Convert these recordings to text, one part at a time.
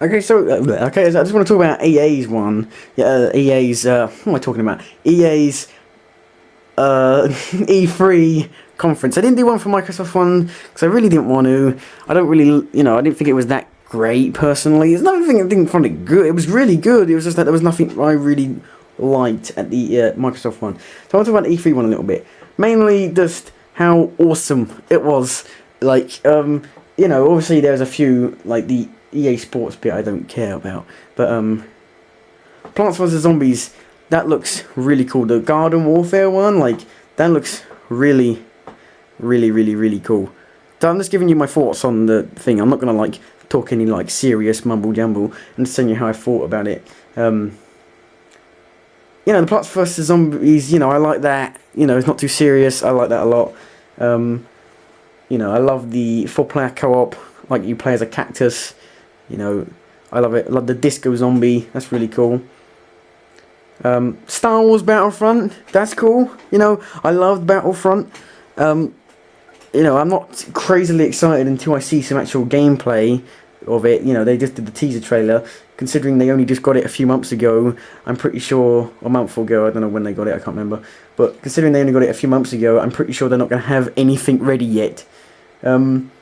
Okay, so I just want to talk about EA's one. Yeah, EA's. What am I talking about? EA's E3 conference. I didn't do one for Microsoft one because I really didn't want to. I don't really, I didn't think it was that great personally. There's nothing I didn't find it good. It was really good. It was just that there was nothing I really liked at the Microsoft one. So I want to talk about the E3 one a little bit. Mainly just how awesome it was. Like, obviously there's a few, like the EA Sports bit I don't care about. But, Plants vs. Zombies, that looks really cool. The Garden Warfare one, like, that looks really, really, really, really cool. So I'm just giving you my thoughts on the thing. I'm not going to, like, talk any, like, serious mumble-jumble. I'm just telling you how I thought about it. The Plants vs. Zombies, I like that. It's not too serious. I like that a lot. I love the 4-player co-op. Like, you play as a cactus. I love it. I love the Disco Zombie. That's really cool. Star Wars Battlefront. That's cool. I loved Battlefront. I'm not crazily excited until I see some actual gameplay of it. They just did the teaser trailer. Considering they only just got it a few months ago, I'm pretty sure, a month ago, I don't know when they got it, I can't remember. But considering they only got it a few months ago, I'm pretty sure they're not going to have anything ready yet. Then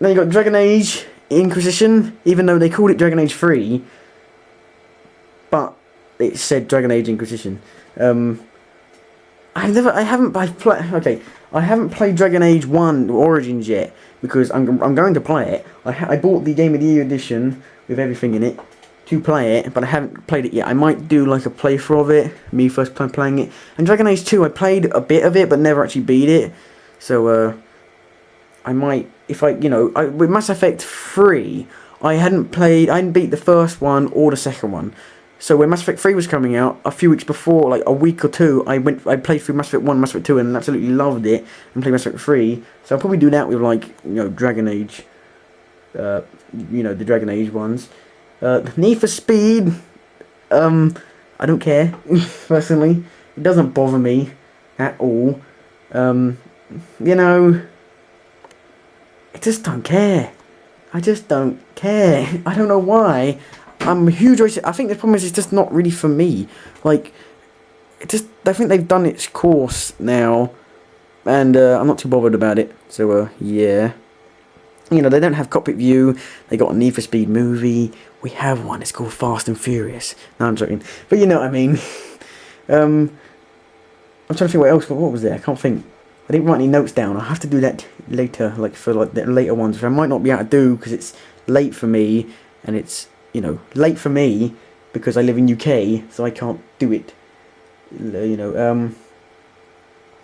you got Dragon Age Inquisition, even though they called it Dragon Age 3, but it said Dragon Age Inquisition. I haven't played Dragon Age 1 Origins yet, because I'm going to play it. I bought the Game of the Year edition with everything in it to play it, but I haven't played it yet. I might do like a playthrough of it, me first time playing it. And Dragon Age 2, I played a bit of it, but never actually beat it. So, I might, with Mass Effect 3, I hadn't beat the first one or the second one. So when Mass Effect 3 was coming out, a few weeks before, like a week or two, I played through Mass Effect 1, Mass Effect 2, and absolutely loved it, and played Mass Effect 3. So I'll probably do that with, like, Dragon Age, the Dragon Age ones. Need for Speed, I don't care, personally. It doesn't bother me at all. I just don't care. I just don't care. I don't know why. I'm a huge racist. I think the problem is it's just not really for me. Like, I think they've done its course now, and I'm not too bothered about it. So, yeah. They don't have cockpit view. They got a Need for Speed movie. We have one. It's called Fast and Furious. No, I'm joking. But you know what I mean. I'm trying to think what else. What was there? I can't think. I didn't write any notes down. I'll have to do that later, like for like the later ones, which I might not be able to do because it's late for me, and it's late for me because I live in UK, so I can't do it.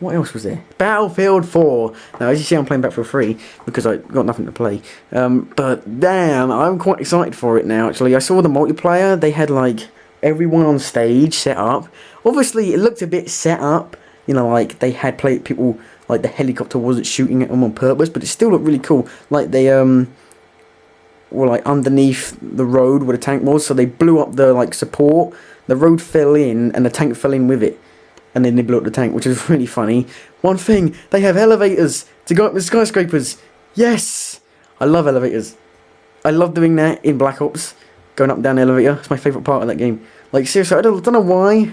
What else was there? Battlefield 4. Now, as you see, I'm playing Battlefield 3 because I got nothing to play. But damn, I'm quite excited for it now. Actually, I saw the multiplayer. They had like everyone on stage set up. Obviously, it looked a bit set up. Like they had people. Like the helicopter wasn't shooting at them on purpose, but it still looked really cool. Like they were like underneath the road where the tank was, so they blew up the like support. The road fell in, and the tank fell in with it, and then they blew up the tank, which is really funny. One thing, they have elevators to go up the skyscrapers. Yes, I love elevators. I love doing that in Black Ops, going up and down the elevator. It's my favourite part of that game. Like seriously, I don't know why,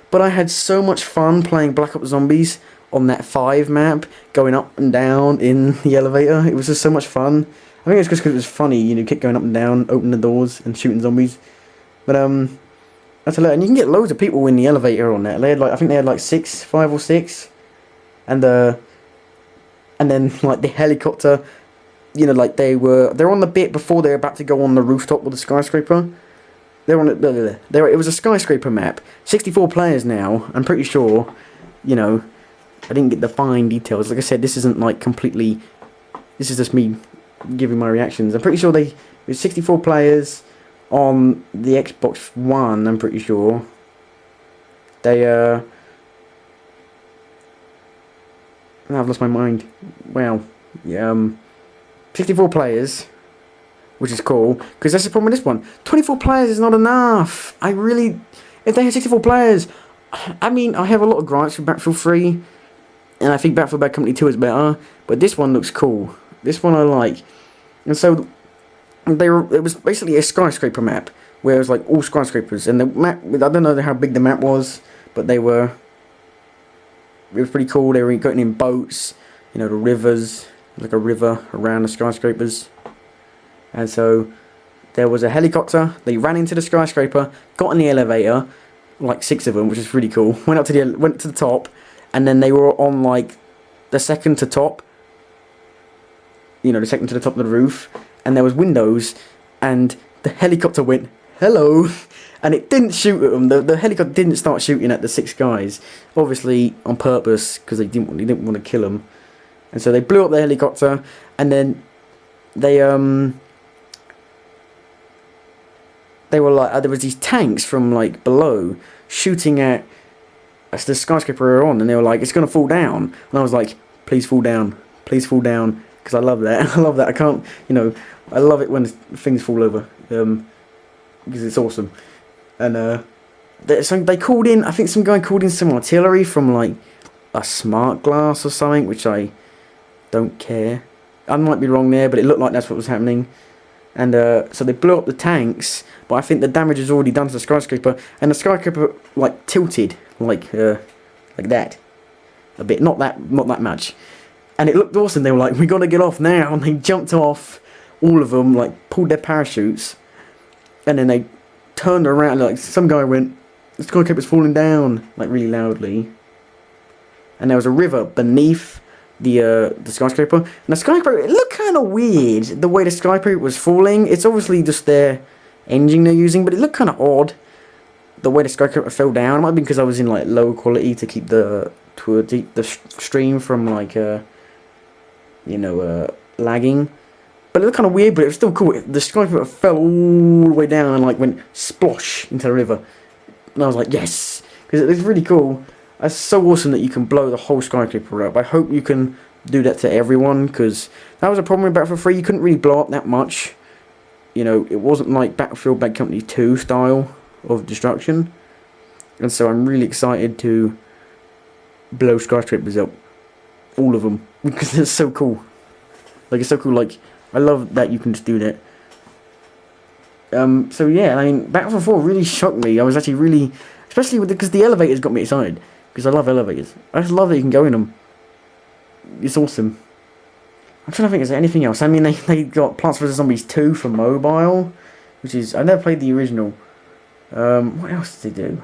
but I had so much fun playing Black Ops Zombies on that 5 map, going up and down in the elevator. It was just so much fun. I think it's just because it was funny, keep going up and down, opening the doors and shooting zombies. But that's a lot, and you can get loads of people in the elevator on that. They had I think they had like 5 or 6, and then like the helicopter, like they're on the bit before they're about to go on the rooftop with the skyscraper. They're on it. It was a skyscraper map. 64 players now. I'm pretty sure. I didn't get the fine details. Like I said, this isn't like completely. This is just me giving my reactions. I'm pretty sure there's 64 players on the Xbox One. I'm pretty sure. I've lost my mind. Wow. Yeah. 64 players, which is cool because that's the problem with this one. 24 players is not enough. If they had 64 players, I mean, I have a lot of gripes with Battlefield 3. And I think Battlefield Bad Company 2 is better. But this one looks cool. This one I like. And so, it was basically a skyscraper map where it was like all skyscrapers, and the map, I don't know how big the map was, but it was pretty cool. They were going in boats, you know, the rivers, like a river around the skyscrapers. And so there was a helicopter. They ran into the skyscraper, got in the elevator, like 6 of them, which is really cool. Went to the top, and then they were on like the second to top. You know, the second to the top of the roof, and there was windows, and the helicopter went hello, and it didn't shoot at them. The helicopter didn't start shooting at the 6 guys, obviously on purpose, because they didn't want to kill them. And so they blew up the helicopter, and then they were like, there was these tanks from like below shooting at the skyscraper we were on, and they were like, it's gonna fall down. And I was like, please fall down, because I love that. I love that. I can't, you know, I love it when things fall over, because it's awesome. And they called in, I think some guy called in some artillery from like a smart glass or something, which I don't care. I might be wrong there, but it looked like that's what was happening. And so they blew up the tanks, but I think the damage is already done to the skyscraper, and the skyscraper like tilted like that a bit, not that much, and it looked awesome. They were like, we gotta get off now, and they jumped off, all of them, like pulled their parachutes, and then they turned around, like some guy went, the skyscraper's falling down, like really loudly, and there was a river beneath the skyscraper, and the skyscraper, it looked kind of weird the way the skyscraper was falling. It's obviously just their engine they're using, but it looked kind of odd the way the skyscraper fell down. It might be because I was in like low quality to keep the stream from like lagging, but it looked kind of weird, but it was still cool. The skyscraper fell all the way down and like went splosh into the river, and I was like, yes, because it was really cool. It's so awesome that you can blow the whole skyscraper up. I hope you can do that to everyone, because that was a problem with Battlefield 3. You couldn't really blow up that much. You know, it wasn't like Battlefield Bad Company 2 style of destruction. And so I'm really excited to blow skyscrapers up. All of them. Because it's so cool. Like, it's so cool. Like, I love that you can just do that. So yeah, I mean, Battlefield 4 really shocked me. I was actually really... Especially because the elevators got me excited. Because I love elevators. I just love that you can go in them. It's awesome. I'm trying to think, is there anything else? I mean, they got Plants vs Zombies 2 for mobile, which is, I never played the original. What else did they do?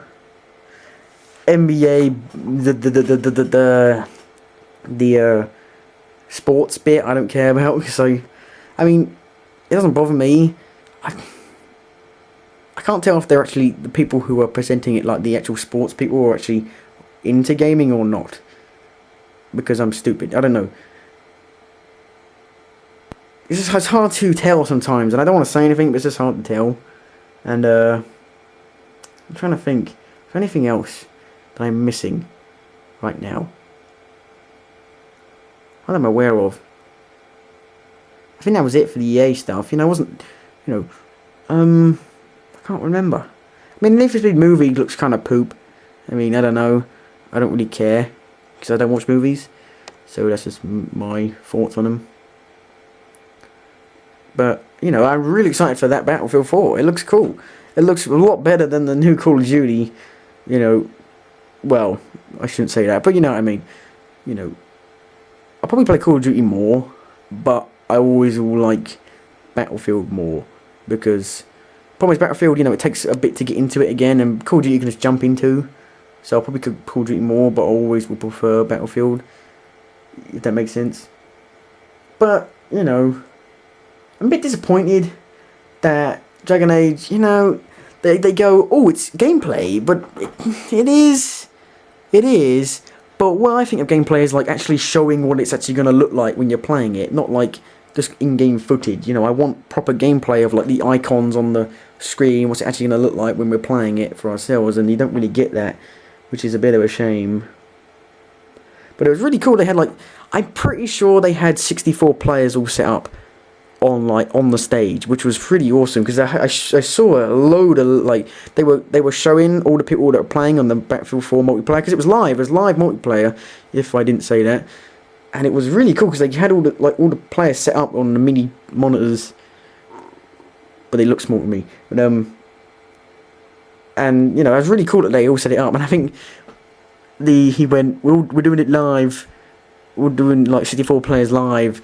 NBA, the sports bit, I don't care about, so, I mean, it doesn't bother me. I can't tell if they're actually the people who are presenting it, like the actual sports people, are actually into gaming or not. Because I'm stupid. I don't know. It's hard to tell sometimes, and I don't want to say anything, but it's just hard to tell. And I'm trying to think, is there anything else that I'm missing right now that I'm aware of? I think that was it for the EA stuff. You know, I wasn't, you know, I can't remember. I mean, the Need for Speed movie looks kind of poop. I mean, I don't know. I don't really care, because I don't watch movies. So that's just my thoughts on them. But, you know, I'm really excited for that Battlefield 4. It looks cool. It looks a lot better than the new Call of Duty. You know, well, I shouldn't say that, but you know what I mean. You know, I'll probably play Call of Duty more, but I always will like Battlefield more, because problem is Battlefield, you know, it takes a bit to get into it again, and Call of Duty you can just jump into. So I'll probably could Call of Duty more, but I always will prefer Battlefield, if that makes sense. But, you know, I'm a bit disappointed that Dragon Age, you know, they go, oh, it's gameplay, but it is, but what I think of gameplay is like actually showing what it's actually going to look like when you're playing it, not like just in-game footage. You know, I want proper gameplay of like the icons on the screen, what's it actually going to look like when we're playing it for ourselves, and you don't really get that, which is a bit of a shame. But it was really cool. They had like, I'm pretty sure they had 64 players all set up on the stage, which was pretty awesome, because I saw a load of, like, they were showing all the people that were playing on the Battlefield 4 multiplayer, because it was live multiplayer, if I didn't say that, and it was really cool because they had all the players set up on the mini monitors, but they look small to me. But and you know, it was really cool that they all set it up, and I think he went, we're doing it live, we're doing like 64 players live,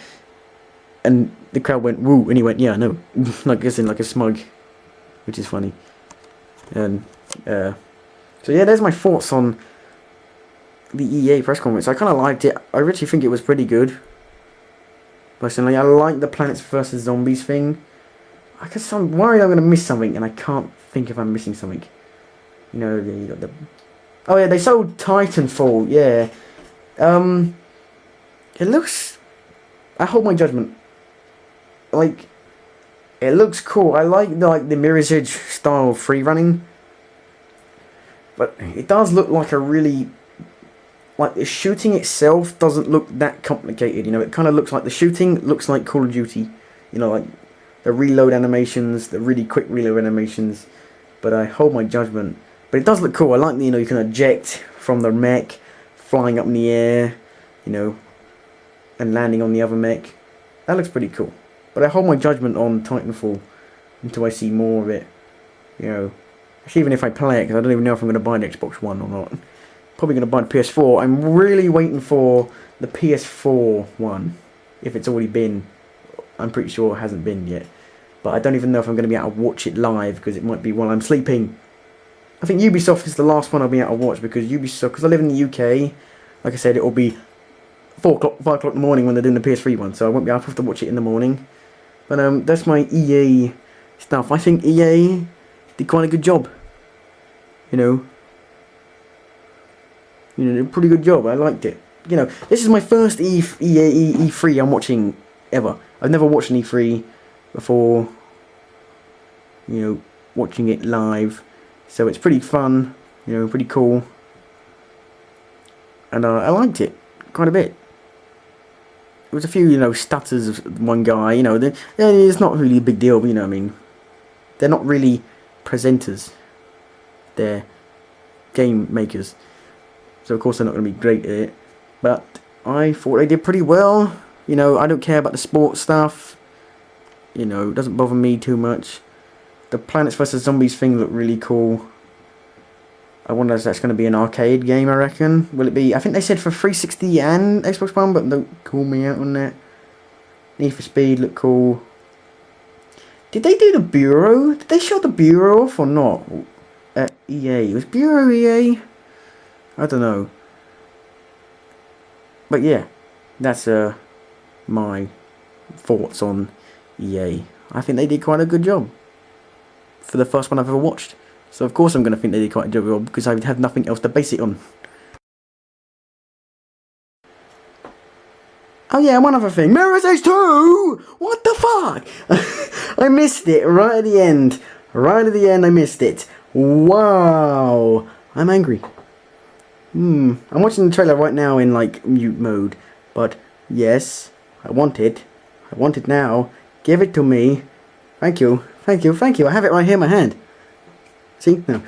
and the crowd went woo, and he went, yeah, no, like as in like a smug, which is funny. And so yeah, there's my thoughts on the EA press conference. I kind of liked it. I actually think it was pretty good. Personally, I like the Plants vs Zombies thing. I'm worried I'm going to miss something, and I can't think if I'm missing something. You know, oh yeah, they sold Titanfall. Yeah, it looks. I hold my judgment. Like, it looks cool. I like the Mirror's Edge style free running, but it does look like a really. Like, the shooting itself doesn't look that complicated, you know, it kind of looks like the shooting looks like Call of Duty, you know, like the reload animations, the really quick reload animations, but I hold my judgment. But it does look cool. I like you know, you can eject from the mech, flying up in the air, you know, and landing on the other mech. That looks pretty cool. But I hold my judgment on Titanfall until I see more of it, you know, actually even if I play it, because I don't even know if I'm going to buy the Xbox One or not. Probably going to buy the PS4. I'm really waiting for the PS4 one. If it's already been, I'm pretty sure it hasn't been yet. But I don't even know if I'm going to be able to watch it live, because it might be while I'm sleeping. I think Ubisoft is the last one I'll be able to watch, because because I live in the UK, like I said, it will be 4 o'clock, 5 o'clock in the morning when they're doing the PS3 one, so I won't be able to watch it in the morning. But that's my EA stuff. I think EA did quite a good job. You know, a pretty good job. I liked it. You know, this is my first EA E3 I'm watching ever. I've never watched an E3 before. You know, watching it live, so it's pretty fun. You know, pretty cool, and I liked it quite a bit. There was a few, you know, stutters of one guy. You know, it's not really a big deal. But, you know, what I mean, they're not really presenters. They're game makers. So, of course, they're not going to be great at it. But I thought they did pretty well. You know, I don't care about the sports stuff. You know, it doesn't bother me too much. The Plants vs Zombies thing looked really cool. I wonder if that's going to be an arcade game, I reckon. Will it be? I think they said for 360 and Xbox One, but don't call me out on that. Need for Speed looked cool. Did they do the Bureau? Did they show the Bureau off or not? At EA. Was Bureau EA? I don't know. But yeah, that's my thoughts on EA. I think they did quite a good job for the first one I've ever watched. So of course I'm going to think they did quite a good job, because I have nothing else to base it on. Oh yeah, one other thing. Mirror's Edge 2! What the fuck? I missed it right at the end. Right at the end I missed it. Wow. I'm angry. I'm watching the trailer right now in like mute mode. But yes, I want it. I want it now. Give it to me. Thank you. Thank you. Thank you. I have it right here in my hand. See? No.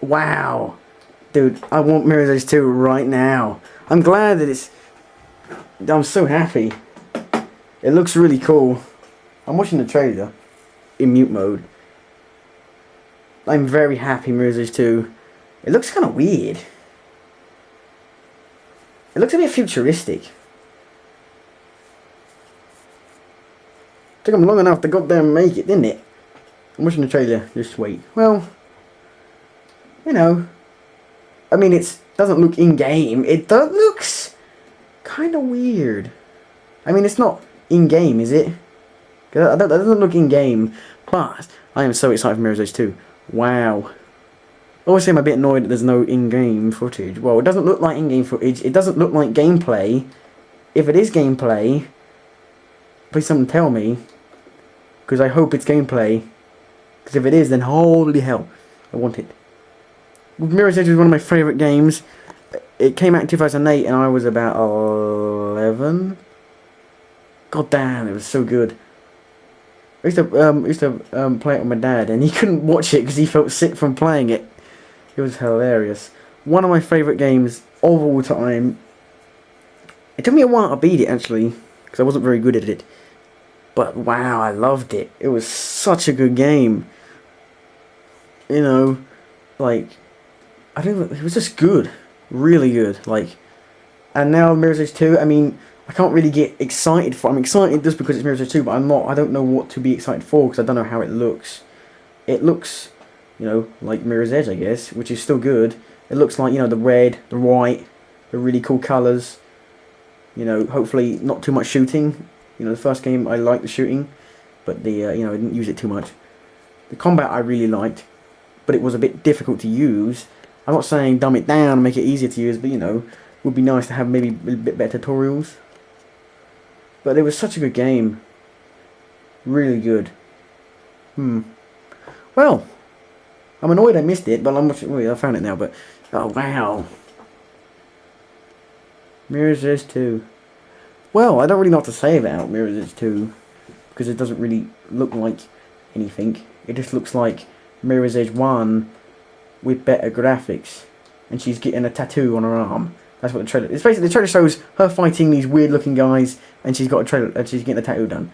Wow. Dude, I want Mirror's Edge 2 right now. I'm glad that it's... I'm so happy. It looks really cool. I'm watching the trailer in mute mode. I'm very happy Mirror's Edge 2. It looks kind of weird. It looks a bit futuristic. Took them long enough to goddamn make it, didn't it? I'm watching the trailer. Just wait. Well, you know, I mean, it doesn't look in-game. It looks kind of weird. I mean, it's not in-game, is it? That doesn't look in-game. But I am so excited for Mirror's Edge 2. Wow. Obviously, I'm a bit annoyed that there's no in-game footage. Well, it doesn't look like in-game footage. It doesn't look like gameplay. If it is gameplay, please someone tell me. Because I hope it's gameplay. Because if it is, then holy hell, I want it. Mirror's Edge was one of my favourite games. It came out in 2008 and I was about 11. God damn, it was so good. I used to play it with my dad, and he couldn't watch it because he felt sick from playing it. It was hilarious. One of my favourite games of all time. It took me a while to beat it, actually, because I wasn't very good at it. But wow, I loved it. It was such a good game. You know, like, I don't. It was just good, really good. Like, and now Mirror's Edge 2. I mean, I can't really get excited for. I'm excited just because it's Mirror's Edge 2, but I'm not. I don't know what to be excited for because I don't know how it looks. It looks, like Mirror's Edge, I guess, which is still good. It looks like, the red, the white, the really cool colours. Hopefully not too much shooting. The first game I liked the shooting, but I didn't use it too much. The combat I really liked, but it was a bit difficult to use. I'm not saying dumb it down and make it easier to use, but would be nice to have maybe a bit better tutorials. But it was such a good game. Really good. Well, I'm annoyed I missed it, but I found it now, but oh wow. Mirror's Edge 2. Well, I don't really know what to say about Mirror's Edge 2 because it doesn't really look like anything. It just looks like Mirror's Edge 1 with better graphics, and she's getting a tattoo on her arm. That's what the trailer. It's basically the trailer shows her fighting these weird-looking guys, and she's got a trailer, and she's getting a tattoo done.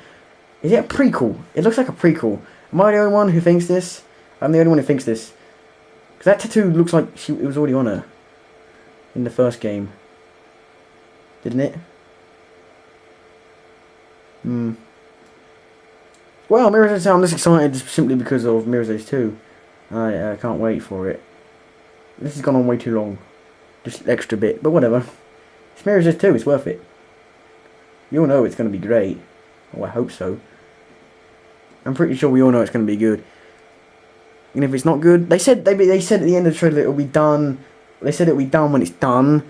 Is it a prequel? It looks like a prequel. Am I the only one who thinks this? I'm the only one who thinks this. Because that tattoo looks like it was already on her in the first game, didn't it? Well, Mirror's Edge, I'm just excited simply because of Mirror's Edge 2. I can't wait for it. This has gone on way too long. Just an extra bit, but whatever. It's Mirror's Edge 2, it's worth it. You all know it's going to be great. Oh, I hope so. I'm pretty sure we all know it's going to be good. And if it's not good, they said at the end of the trailer it'll be done. They said it'll be done when it's done,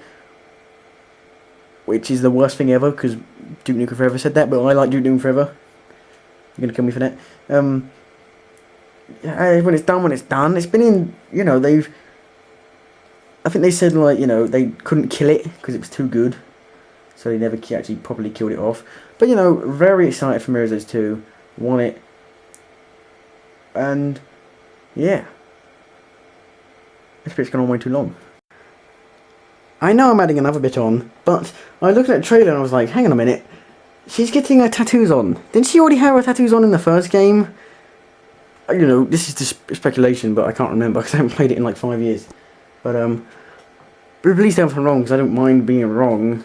which is the worst thing ever because Duke Nukem Forever said that. But I like Duke Nukem Forever. You're gonna kill me for that. When it's done, It's been in. I think they said they couldn't kill it because it was too good, so they never actually properly killed it off. But very excited for Mirror's Edge 2. Want it, and yeah, this bit's gone on way too long. I know I'm adding another bit on, but I looked at the trailer and I was like, hang on a minute, she's getting her tattoos on. Didn't she already have her tattoos on in the first game? This is just speculation, but I can't remember because I haven't played it in like 5 years. But please tell me if I'm wrong because I don't mind being wrong.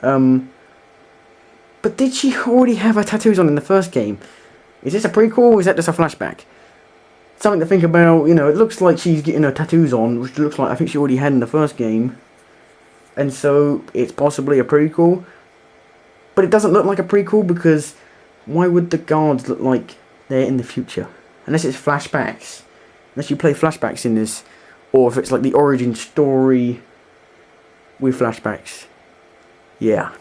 But did she already have her tattoos on in the first game? Is this a prequel or is that just a flashback? Something to think about. It looks like she's getting her tattoos on, which looks like I think she already had in the first game. And so it's possibly a prequel. But it doesn't look like a prequel because why would the guards look like they're in the future? Unless it's flashbacks. Unless you play flashbacks in this. Or if it's like the origin story with flashbacks. Yeah.